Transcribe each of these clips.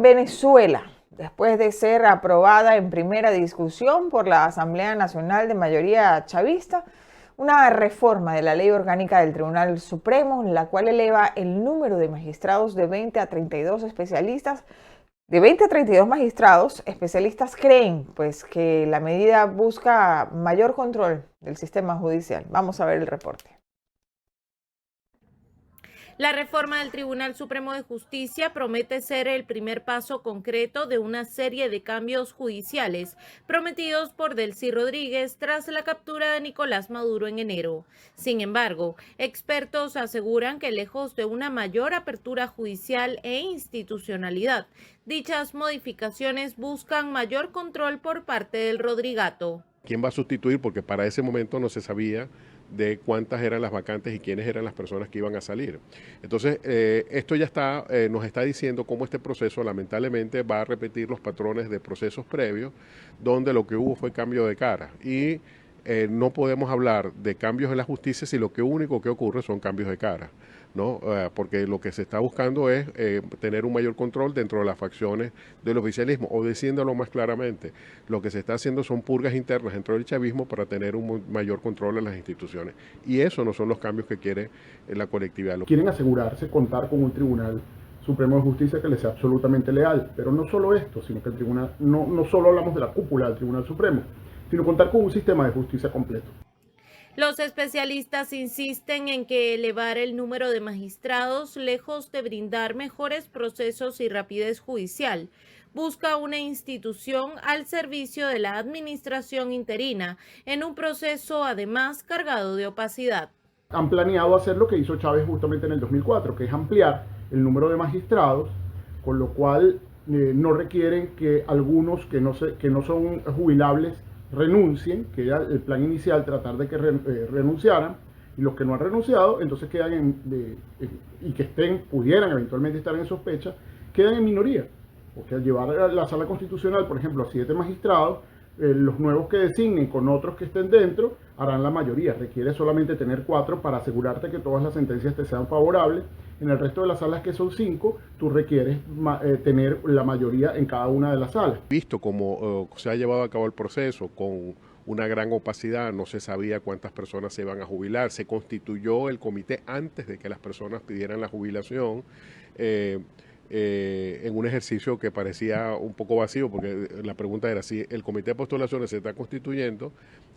Venezuela, después de ser aprobada en primera discusión por la Asamblea Nacional de mayoría chavista, una reforma de la ley orgánica del Tribunal Supremo, la cual eleva el número de magistrados de 20 a 32 especialistas. De 20 a 32 magistrados, especialistas creen pues, que la medida busca mayor control del sistema judicial. Vamos a ver el reporte. La reforma del Tribunal Supremo de Justicia promete ser el primer paso concreto de una serie de cambios judiciales prometidos por Delcy Rodríguez tras la captura de Nicolás Maduro en enero. Sin embargo, expertos aseguran que lejos de una mayor apertura judicial e institucionalidad, dichas modificaciones buscan mayor control por parte del Rodrigato. ¿Quién va a sustituir? Porque para ese momento no se sabía de cuántas eran las vacantes y quiénes eran las personas que iban a salir. Entonces, esto ya está, nos está diciendo cómo este proceso lamentablemente va a repetir los patrones de procesos previos, donde lo que hubo fue cambio de cara. Y no podemos hablar de cambios en la justicia si lo único que ocurre son cambios de cara, ¿no? Porque lo que se está buscando es tener un mayor control dentro de las facciones del oficialismo, o diciéndolo más claramente, lo que se está haciendo son purgas internas dentro del chavismo para tener un mayor control en las instituciones. Y eso no son los cambios que quiere la colectividad. Quieren asegurarse contar con un Tribunal Supremo de Justicia que les sea absolutamente leal, pero no solo esto, sino que el tribunal, no solo hablamos de la cúpula del Tribunal Supremo, sino contar con un sistema de justicia completo. Los especialistas insisten en que elevar el número de magistrados, lejos de brindar mejores procesos y rapidez judicial, busca una institución al servicio de la administración interina en un proceso además cargado de opacidad. Han planeado hacer lo que hizo Chávez justamente en el 2004, que es ampliar el número de magistrados, con lo cual no requieren que algunos que no son jubilables renuncien, que era el plan inicial, tratar de que renunciaran, y los que no han renunciado, entonces quedan y que pudieran eventualmente estar en sospecha, quedan en minoría, porque al llevar a la sala constitucional, por ejemplo, a 7 magistrados, los nuevos que designen con otros que estén dentro harán la mayoría. Requiere solamente tener 4 para asegurarte que todas las sentencias te sean favorables. En el resto de las salas, que son 5, tú requieres tener la mayoría en cada una de las salas. Visto cómo se ha llevado a cabo el proceso con una gran opacidad, no se sabía cuántas personas se iban a jubilar, se constituyó el comité antes de que las personas pidieran la jubilación, en un ejercicio que parecía un poco vacío, porque la pregunta era si el comité de postulaciones se está constituyendo,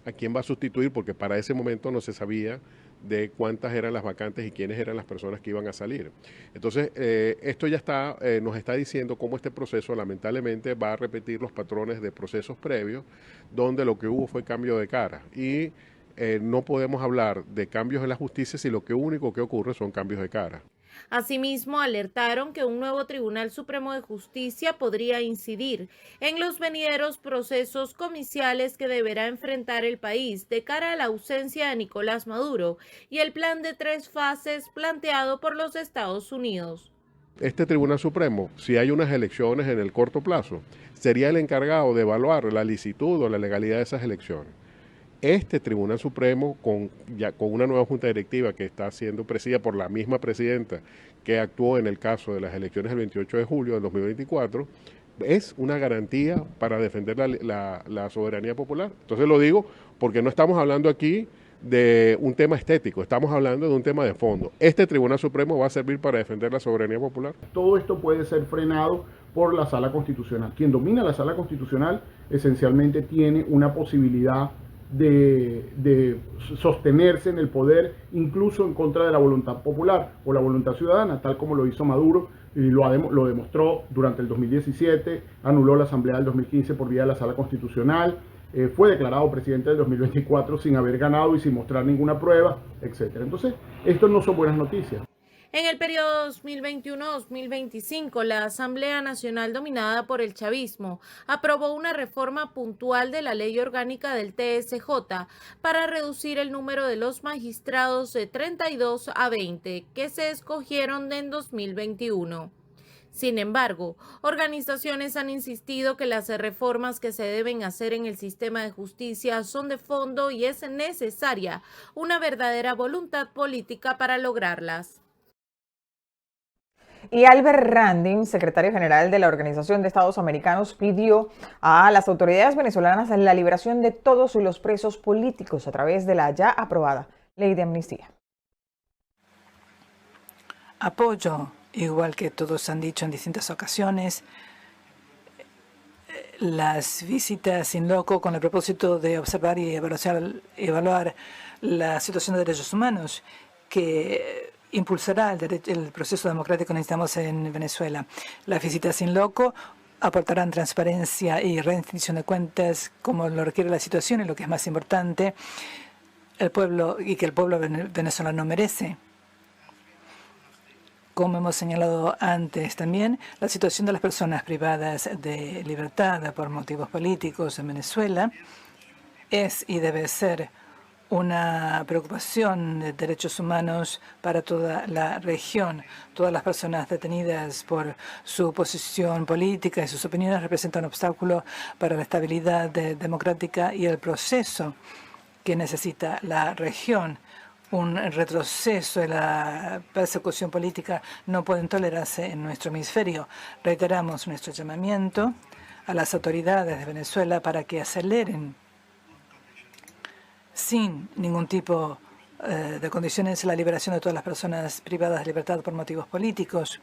¿a quién va a sustituir? Porque para ese momento no se sabía de cuántas eran las vacantes y quiénes eran las personas que iban a salir. Entonces, esto ya está, nos está diciendo cómo este proceso lamentablemente va a repetir los patrones de procesos previos, donde lo que hubo fue cambio de cara. Y no podemos hablar de cambios en la justicia si lo único que ocurre son cambios de cara. Asimismo, alertaron que un nuevo Tribunal Supremo de Justicia podría incidir en los venideros procesos comiciales que deberá enfrentar el país de cara a la ausencia de Nicolás Maduro y el plan de 3 fases planteado por los Estados Unidos. Este Tribunal Supremo, si hay unas elecciones en el corto plazo, sería el encargado de evaluar la licitud o la legalidad de esas elecciones. Este Tribunal Supremo, con una nueva junta directiva que está siendo presidida por la misma presidenta que actuó en el caso de las elecciones del 28 de julio del 2024, es una garantía para defender la soberanía popular. Entonces lo digo porque no estamos hablando aquí de un tema estético, estamos hablando de un tema de fondo. Este Tribunal Supremo va a servir para defender la soberanía popular. Todo esto puede ser frenado por la Sala Constitucional. Quien domina la Sala Constitucional esencialmente tiene una posibilidad de sostenerse en el poder, incluso en contra de la voluntad popular o la voluntad ciudadana, tal como lo hizo Maduro y lo demostró durante el 2017, anuló la Asamblea del 2015 por vía de la Sala Constitucional, fue declarado presidente del 2024 sin haber ganado y sin mostrar ninguna prueba, etc. Entonces, esto no son buenas noticias. En el periodo 2021-2025, la Asamblea Nacional dominada por el chavismo aprobó una reforma puntual de la ley orgánica del TSJ para reducir el número de los magistrados de 32 a 20 que se escogieron en 2021. Sin embargo, organizaciones han insistido que las reformas que se deben hacer en el sistema de justicia son de fondo y es necesaria una verdadera voluntad política para lograrlas. Y Albert Randim, secretario general de la Organización de Estados Americanos, pidió a las autoridades venezolanas la liberación de todos los presos políticos a través de la ya aprobada ley de amnistía. Apoyo, igual que todos han dicho en distintas ocasiones, las visitas in loco con el propósito de observar y evaluar la situación de derechos humanos que impulsará el proceso democrático que necesitamos en Venezuela. Las visitas in loco aportarán transparencia y rendición de cuentas como lo requiere la situación y lo que es más importante, el pueblo y que el pueblo venezolano merece. Como hemos señalado antes también, la situación de las personas privadas de libertad por motivos políticos en Venezuela es y debe ser una preocupación de derechos humanos para toda la región. Todas las personas detenidas por su posición política y sus opiniones representan un obstáculo para la estabilidad democrática y el proceso que necesita la región. Un retroceso en la persecución política no puede tolerarse en nuestro hemisferio. Reiteramos nuestro llamamiento a las autoridades de Venezuela para que aceleren sin ningún tipo de condiciones la liberación de todas las personas privadas de libertad por motivos políticos.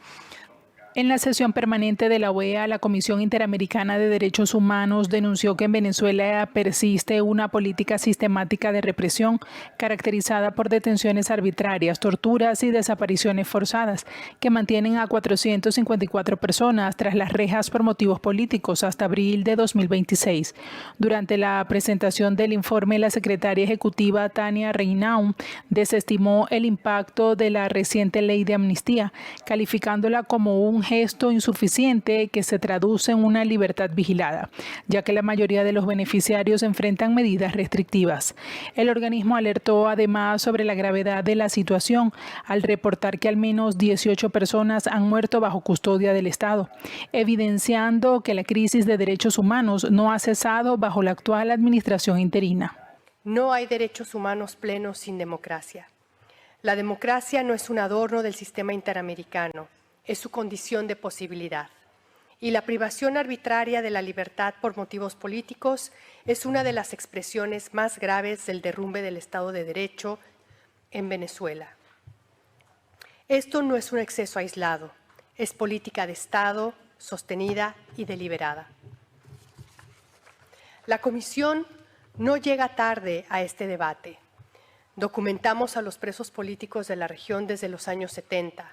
En la sesión permanente de la OEA, la Comisión Interamericana de Derechos Humanos denunció que en Venezuela persiste una política sistemática de represión caracterizada por detenciones arbitrarias, torturas y desapariciones forzadas que mantienen a 454 personas tras las rejas por motivos políticos hasta abril de 2026. Durante la presentación del informe, la secretaria ejecutiva Tania Reynaud desestimó el impacto de la reciente ley de amnistía, calificándola como un gesto insuficiente que se traduce en una libertad vigilada, ya que la mayoría de los beneficiarios enfrentan medidas restrictivas. El organismo alertó además sobre la gravedad de la situación al reportar que al menos 18 personas han muerto bajo custodia del Estado, evidenciando que la crisis de derechos humanos no ha cesado bajo la actual administración interina. No hay derechos humanos plenos sin democracia. La democracia no es un adorno del sistema interamericano, es su condición de posibilidad. Y la privación arbitraria de la libertad por motivos políticos es una de las expresiones más graves del derrumbe del Estado de Derecho en Venezuela. Esto no es un exceso aislado, es política de Estado sostenida y deliberada. La Comisión no llega tarde a este debate. Documentamos a los presos políticos de la región desde los años 70.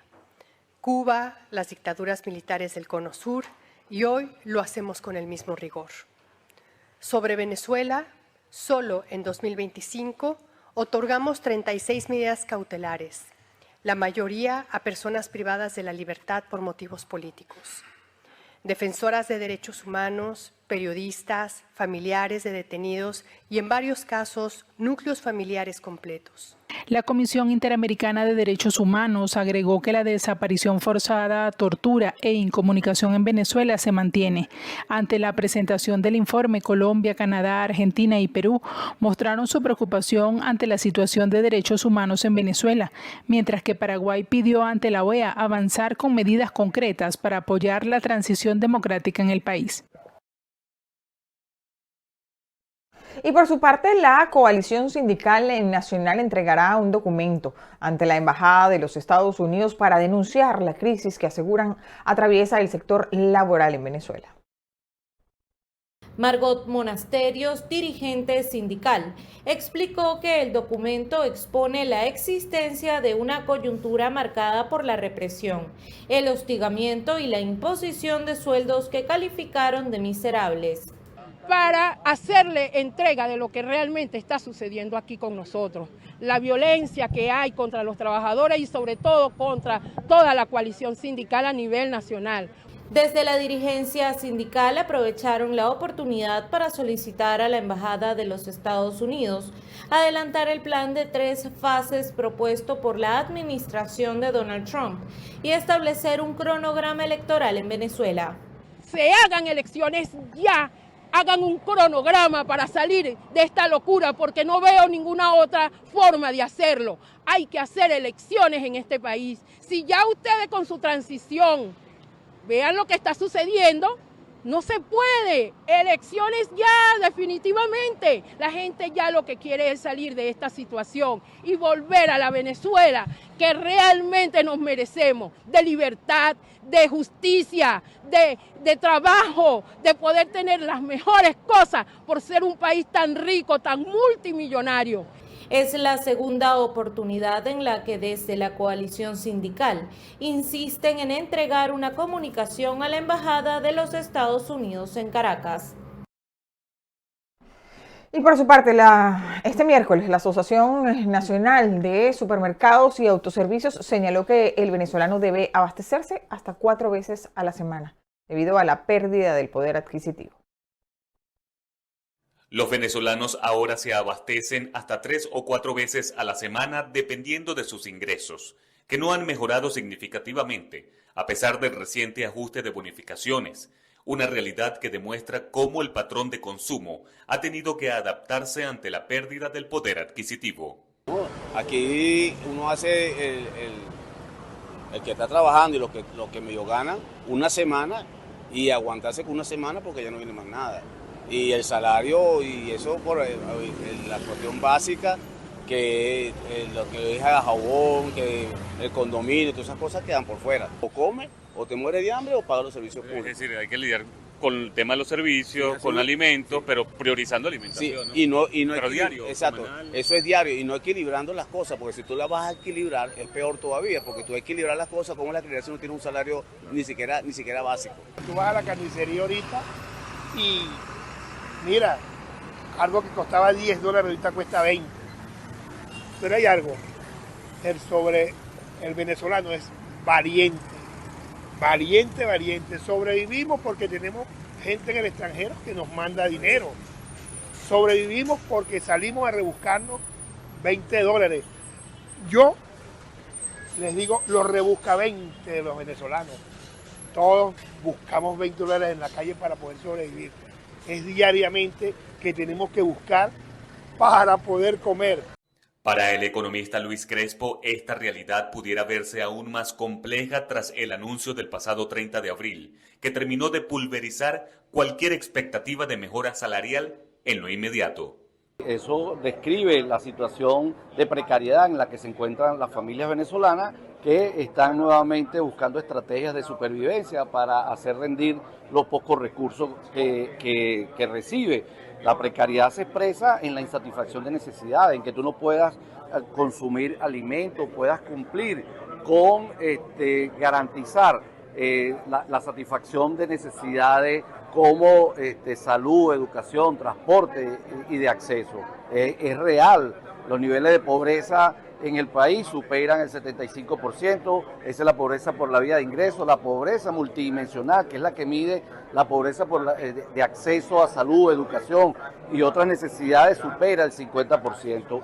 Cuba, las dictaduras militares del Cono Sur, y hoy lo hacemos con el mismo rigor. Sobre Venezuela, solo en 2025 otorgamos 36 medidas cautelares, la mayoría a personas privadas de la libertad por motivos políticos. Defensoras de derechos humanos, periodistas, familiares de detenidos y, en varios casos, núcleos familiares completos. La Comisión Interamericana de Derechos Humanos agregó que la desaparición forzada, tortura e incomunicación en Venezuela se mantiene. Ante la presentación del informe, Colombia, Canadá, Argentina y Perú mostraron su preocupación ante la situación de derechos humanos en Venezuela, mientras que Paraguay pidió ante la OEA avanzar con medidas concretas para apoyar la transición democrática en el país. Y por su parte, la Coalición Sindical Nacional entregará un documento ante la Embajada de los Estados Unidos para denunciar la crisis que aseguran atraviesa el sector laboral en Venezuela. Margot Monasterios, dirigente sindical, explicó que el documento expone la existencia de una coyuntura marcada por la represión, el hostigamiento y la imposición de sueldos que calificaron de miserables, para hacerle entrega de lo que realmente está sucediendo aquí con nosotros, la violencia que hay contra los trabajadores y sobre todo contra toda la coalición sindical a nivel nacional. Desde la dirigencia sindical aprovecharon la oportunidad para solicitar a la Embajada de los Estados Unidos adelantar el plan de 3 fases propuesto por la administración de Donald Trump y establecer un cronograma electoral en Venezuela. Se hagan elecciones ya, hagan un cronograma para salir de esta locura, porque no veo ninguna otra forma de hacerlo. Hay que hacer elecciones en este país. Si ya ustedes con su transición vean lo que está sucediendo, no se puede. Elecciones ya, definitivamente. La gente ya lo que quiere es salir de esta situación y volver a la Venezuela que realmente nos merecemos, de libertad, de justicia, de trabajo, de poder tener las mejores cosas por ser un país tan rico, tan multimillonario. Es la segunda oportunidad en la que desde la coalición sindical insisten en entregar una comunicación a la Embajada de los Estados Unidos en Caracas. Y por su parte, este miércoles la Asociación Nacional de Supermercados y Autoservicios señaló que el venezolano debe abastecerse hasta 4 veces a la semana, debido a la pérdida del poder adquisitivo. Los venezolanos ahora se abastecen hasta 3 o 4 veces a la semana dependiendo de sus ingresos, que no han mejorado significativamente, a pesar del reciente ajuste de bonificaciones, una realidad que demuestra cómo el patrón de consumo ha tenido que adaptarse ante la pérdida del poder adquisitivo. Aquí uno hace el que está trabajando y lo que medio gana una semana y aguantarse con una semana porque ya no viene más nada. Y el salario y eso por la cuestión básica, que lo que es el jabón, que el condominio, todas esas cosas quedan por fuera. O comes, o te mueres de hambre, o pagas los servicios públicos. Es decir, hay que lidiar con el tema de los servicios, sí, con alimentos, sí, pero priorizando alimentación. Sí, ¿no? y no pero diario. Exacto, semanal. Eso es diario y no equilibrando las cosas, porque si tú las vas a equilibrar es peor todavía, porque tú equilibrar las cosas, ¿cómo la equilibrar si no tienes un salario ni siquiera básico? Tú vas a la carnicería ahorita y mira, algo que costaba $10 ahorita cuesta 20. Pero hay algo, sobre el venezolano es valiente. Sobrevivimos porque tenemos gente en el extranjero que nos manda dinero. Sobrevivimos porque salimos a rebuscarnos $20. Yo les digo, los rebusca 20 de los venezolanos. Todos buscamos $20 en la calle para poder sobrevivir. Es diariamente que tenemos que buscar para poder comer. Para el economista Luis Crespo, esta realidad pudiera verse aún más compleja tras el anuncio del pasado 30 de abril, que terminó de pulverizar cualquier expectativa de mejora salarial en lo inmediato. Eso describe la situación de precariedad en la que se encuentran las familias venezolanas, que están nuevamente buscando estrategias de supervivencia para hacer rendir los pocos recursos que recibe. La precariedad se expresa en la insatisfacción de necesidades, en que tú no puedas consumir alimentos, puedas cumplir con garantizar la satisfacción de necesidades como salud, educación, transporte y de acceso. Es real, los niveles de pobreza en el país superan el 75%, esa es la pobreza por la vía de ingresos, la pobreza multidimensional, que es la que mide la pobreza de acceso a salud, educación y otras necesidades, supera el 50%.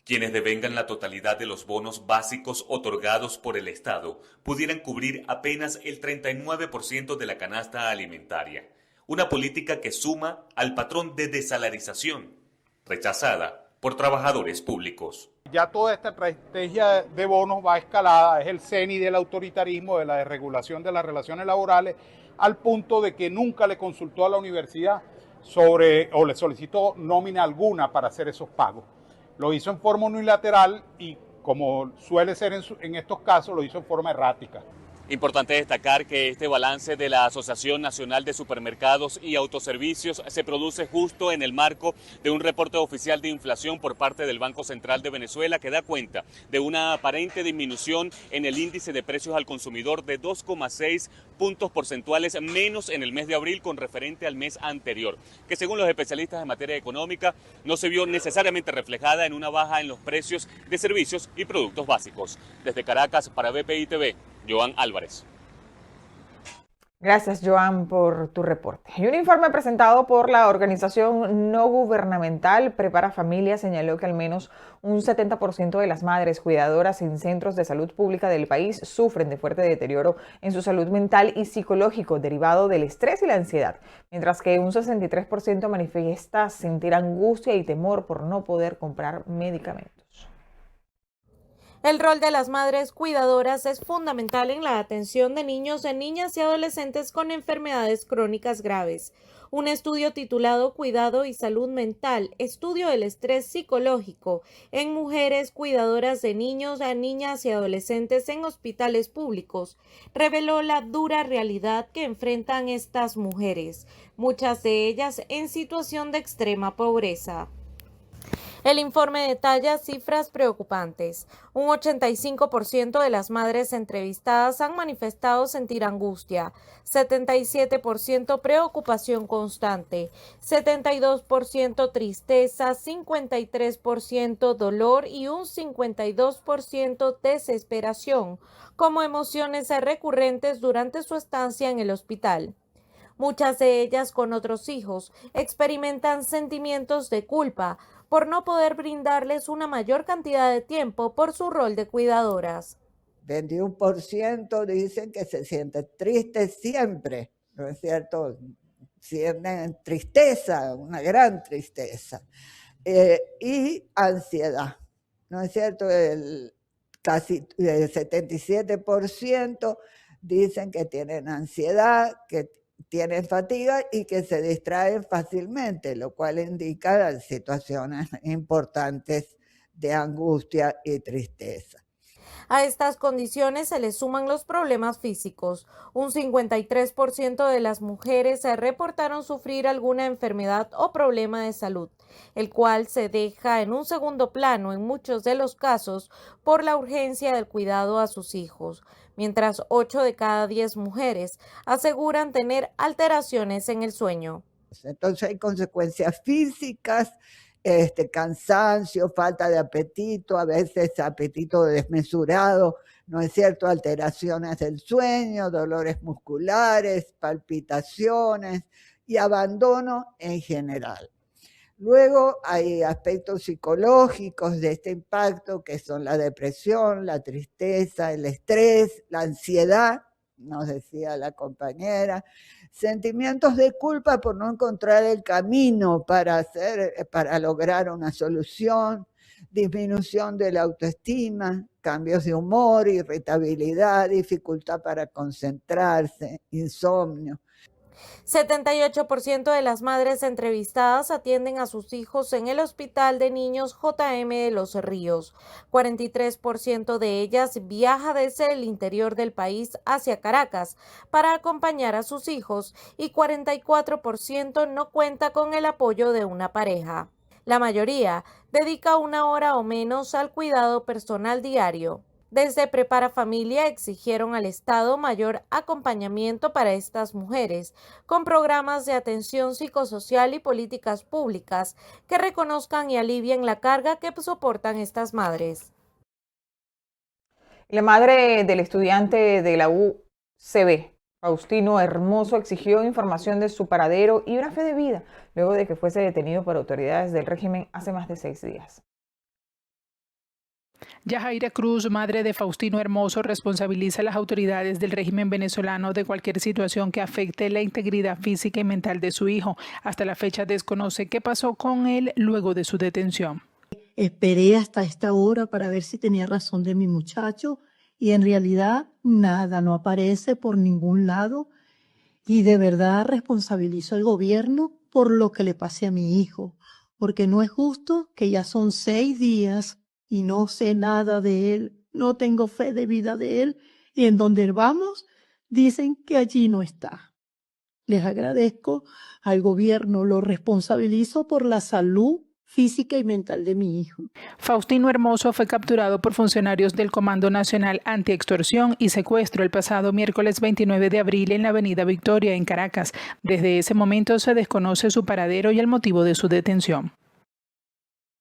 Quienes devengan la totalidad de los bonos básicos otorgados por el Estado pudieran cubrir apenas el 39% de la canasta alimentaria, una política que suma al patrón de desalarización, rechazada por trabajadores públicos. Ya toda esta estrategia de bonos va escalada, es el CENI del autoritarismo, de la desregulación de las relaciones laborales, al punto de que nunca le consultó a la universidad o le solicitó nómina alguna para hacer esos pagos. Lo hizo en forma unilateral y, como suele ser en estos casos, lo hizo en forma errática. Importante destacar que este balance de la Asociación Nacional de Supermercados y Autoservicios se produce justo en el marco de un reporte oficial de inflación por parte del Banco Central de Venezuela que da cuenta de una aparente disminución en el índice de precios al consumidor de 2,6 puntos porcentuales menos en el mes de abril con referente al mes anterior, que según los especialistas en materia económica no se vio necesariamente reflejada en una baja en los precios de servicios y productos básicos. Desde Caracas para BPI TV, Joan Álvarez. Gracias, Joan, por tu reporte. Y un informe presentado por la organización no gubernamental Prepara Familia señaló que al menos un 70% de las madres cuidadoras en centros de salud pública del país sufren de fuerte deterioro en su salud mental y psicológico derivado del estrés y la ansiedad, mientras que un 63% manifiesta sentir angustia y temor por no poder comprar medicamentos. El rol de las madres cuidadoras es fundamental en la atención de niños, niñas y adolescentes con enfermedades crónicas graves. Un estudio titulado Cuidado y Salud Mental, estudio del estrés psicológico en mujeres cuidadoras de niños, niñas y adolescentes en hospitales públicos, reveló la dura realidad que enfrentan estas mujeres, muchas de ellas en situación de extrema pobreza. El informe detalla cifras preocupantes. Un 85% de las madres entrevistadas han manifestado sentir angustia, 77% preocupación constante, 72% tristeza, 53% dolor y un 52% desesperación, como emociones recurrentes durante su estancia en el hospital. Muchas de ellas con otros hijos experimentan sentimientos de culpa por no poder brindarles una mayor cantidad de tiempo por su rol de cuidadoras. 21% dicen que se sienten tristes siempre, ¿no es cierto? Sienten tristeza, una gran tristeza, y ansiedad, ¿no es cierto? Casi el 77% dicen que tienen ansiedad, que tienen fatiga y que se distraen fácilmente, lo cual indica situaciones importantes de angustia y tristeza. A estas condiciones se les suman los problemas físicos. Un 53% de las mujeres se reportaron sufrir alguna enfermedad o problema de salud, el cual se deja en un segundo plano en muchos de los casos por la urgencia del cuidado a sus hijos, mientras 8 de cada 10 mujeres aseguran tener alteraciones en el sueño. Entonces hay consecuencias físicas, cansancio, falta de apetito, a veces apetito desmesurado, ¿no es cierto? Alteraciones del sueño, dolores musculares, palpitaciones y abandono en general. Luego hay aspectos psicológicos de este impacto que son la depresión, la tristeza, el estrés, la ansiedad, nos decía la compañera, sentimientos de culpa por no encontrar el camino para lograr una solución, disminución de la autoestima, cambios de humor, irritabilidad, dificultad para concentrarse, insomnio. 78% de las madres entrevistadas atienden a sus hijos en el Hospital de Niños JM de Los Ríos. 43% de ellas viaja desde el interior del país hacia Caracas para acompañar a sus hijos y 44% no cuenta con el apoyo de una pareja. La mayoría dedica 1 hora o menos al cuidado personal diario. Desde Prepara Familia exigieron al Estado mayor acompañamiento para estas mujeres, con programas de atención psicosocial y políticas públicas que reconozcan y alivien la carga que soportan estas madres. La madre del estudiante de la UCB, Faustino Hermoso, exigió información de su paradero y una fe de vida, luego de que fuese detenido por autoridades del régimen hace más de 6 días. Yajaira Cruz, madre de Faustino Hermoso, responsabiliza a las autoridades del régimen venezolano de cualquier situación que afecte la integridad física y mental de su hijo. Hasta la fecha desconoce qué pasó con él luego de su detención. Esperé hasta esta hora para ver si tenía razón de mi muchacho y en realidad nada, no aparece por ningún lado y de verdad responsabilizo al gobierno por lo que le pase a mi hijo, porque no es justo que ya son 6 días y no sé nada de él, no tengo fe de vida de él, y en donde vamos dicen que allí no está. Les agradezco al gobierno, lo responsabilizo por la salud física y mental de mi hijo. Faustino Hermoso fue capturado por funcionarios del Comando Nacional Antiextorsión y Secuestro el pasado miércoles 29 de abril en la Avenida Victoria, en Caracas. Desde ese momento se desconoce su paradero y el motivo de su detención.